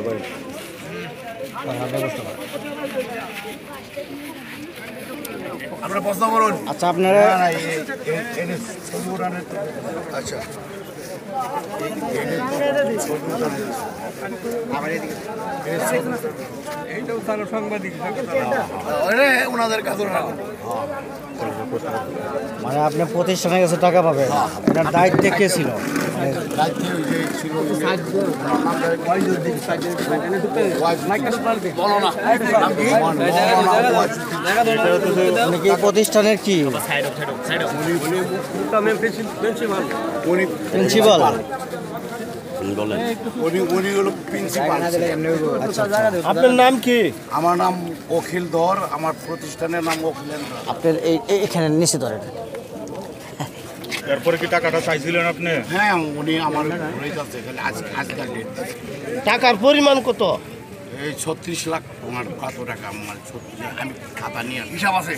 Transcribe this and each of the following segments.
করেন। আপনারা প্রশ্ন করুন। আচ্ছা আপনারা আচ্ছা ওনাদের কাছে মানে আপনি প্রতিষ্ঠানের কাছে টাকা পাবেন, আপনার দায়িত্বে কে ছিল? আপনি কি প্রতিষ্ঠানের কি প্রিন্সিপাল? আপনার নাম কি? আমার নাম অখিল ধর, আমার প্রতিষ্ঠানের নাম অখিলেন্দ্র। আপনার এখানে নিচে ধরেন। এরপরে কি টাকাটা চাইছিলেন আপনি? হ্যাঁ, উনি আমার আজকাল ডেট টাকার পরিমাণ কত? এই 36 লাখ। আমার কত টাকা? আমার 36, আমি খাতা নিয়ে হিসাব আছে।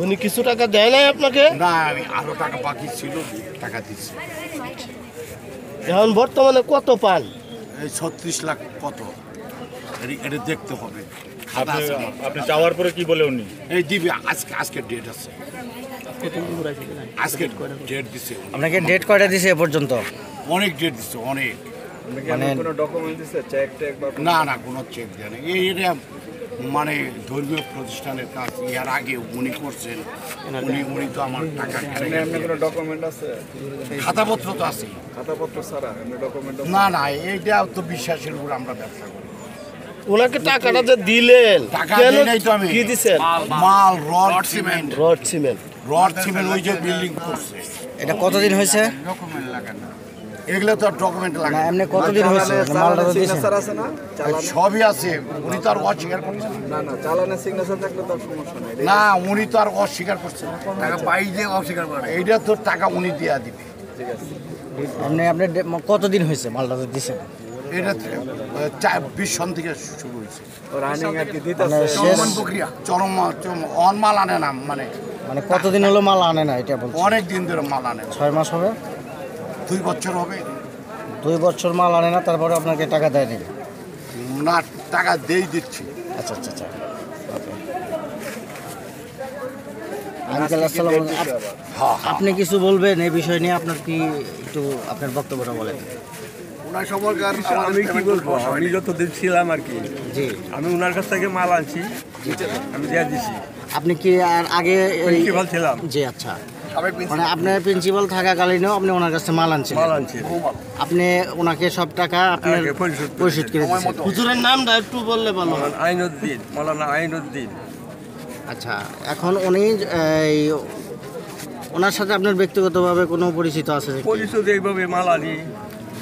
উনি কিছু টাকা দেয় নাই আপনাকে? না, আমি আরো টাকা বাকি ছিল, টাকা দিচ্ছি। এখন বর্তমানে কত পান? এই 36 লাখ কত এটা দেখতে হবে। খাতা আছে আমার। আপনি যাওয়ার পরে কি বলে উনি? এই দিবি, আজকে ডেট আছে, আজকে ডেট দিছে। আপনাকে ডেট কয়টা দিছে এ পর্যন্ত? অনেক ডেট দিচ্ছে, অনেক। মানে না না, কোনো চেক দেয় না। এটা মানে ধর্মীয় প্রতিষ্ঠানের কাজ। এর আগে উনি করছেন, উনি তো আমার টাকা ডকুমেন্ট আছে, খাতাপত্র তো আছে। খাতাপত্র ছাড়া ডকুমেন্ট না না, এইটা তো বিশ্বাসের উপর আমরা ব্যবসা করি। ওনাকে টাকাটা যে দিলেন, টাকা কেন দিই নাই তো আমি। কি দিছেন? মাল, রড সিমেন্ট। Rod cement. ওই যে বিল্ডিং করছে। এটা কতদিন হয়েছে? ডকুমেন্ট লাগে না, এগুলো তো ডকুমেন্ট লাগে না না। এমনি কতদিন হয়েছে মালটা তো দিছেন? সিগনেচার আছে না? সবই আছে, উনি তো আর অস্বীকার করছেন না না, চালানের সিগনেচার থাকলে তার সমস্যা নাই। না। উনি তো আর অস্বীকার করছেন না। টাকা পাই যে অস্বীকার করে, এইটা তো টাকা উনি দেয়া দিবে। ঠিক আছে। এমনি আপনি কতদিন হয়েছে মালটা তো দিছেন? এটা 20 সন থেকে শুরু হয়েছে। রানিং আর কি দিতেছে। মানে চলমান প্রক্রিয়া, চরম মাল আনে না, মানে মানে কতদিন হলো মাল আনে না এটা বলছেন? অনেক দিন ধরে মাল আনে না। 6 মাস হবে? 2 বছর হবে। 2 বছর মাল আনে না, তারপরে আপনাকে টাকা দেয়নি? না, টাকা দিচ্ছি। আচ্ছা আচ্ছা আচ্ছা। আঙ্কেল আসসালামু আলাইকুম। হ্যাঁ, আপনি কিছু বলবেন এই বিষয় নিয়ে? আপনার কি একটু আপনার বক্তব্যটা বলেন। ওনার সম্পর্কে আমি কি বলবো, আমি যতদিন ছিলাম আর কি, জি। আমি ওনার কাছ থেকে মাল আনছি, আমি দিয়ে দিছি। আপনি কি আর আগে প্রিন্সিপাল ছিলাম। জি আচ্ছা, মানে আপনার প্রিন্সিপাল থাকাকালীনও আপনি ওনার কাছে মাল আনছেন? মাল আনছি, আপনি ওনাকে সব টাকা আপনার আগে পরিশোধ পরিশোধ করে দিয়েছেন? হুজুরের নামটা একটু বললে ভালো হয়। আইনুদ্দিন, মৌলানা আইনুদ্দিন। আচ্ছা, এখন উনি এই ওনার সাথে আপনার ব্যক্তিগতভাবে কোনো পরিচিত আছে নাকি? পরিশোধ এইভাবে মাল আনি।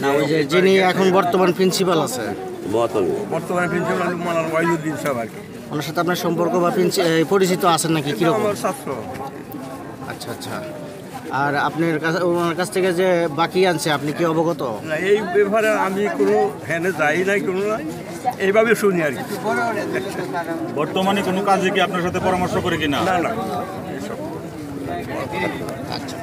না, ওই যে যিনি এখন বর্তমান প্রিন্সিপাল আছে, বর্তমানে প্রিন্সিপাল মৌলানা আইনুদ্দিন সাহেব আর কি। ওনার সাথে আপনার সম্পর্ক বা পরিচিত আছেন নাকি? কিরকম? আমার ছাত্র। আচ্ছা আচ্ছা। আর আপনার কাছে ওনার কাছ থেকে যে বাকি আনছে আপনি কি অবগত? না, এই ব্যাপারে আমি কোনো হ্যানে যাই নাই, কোনো নাই, এইভাবে শুনি আর কি। বর্তমানে কোনো কাজে কি আপনার সাথে পরামর্শ করে কিনা? না না। আচ্ছা।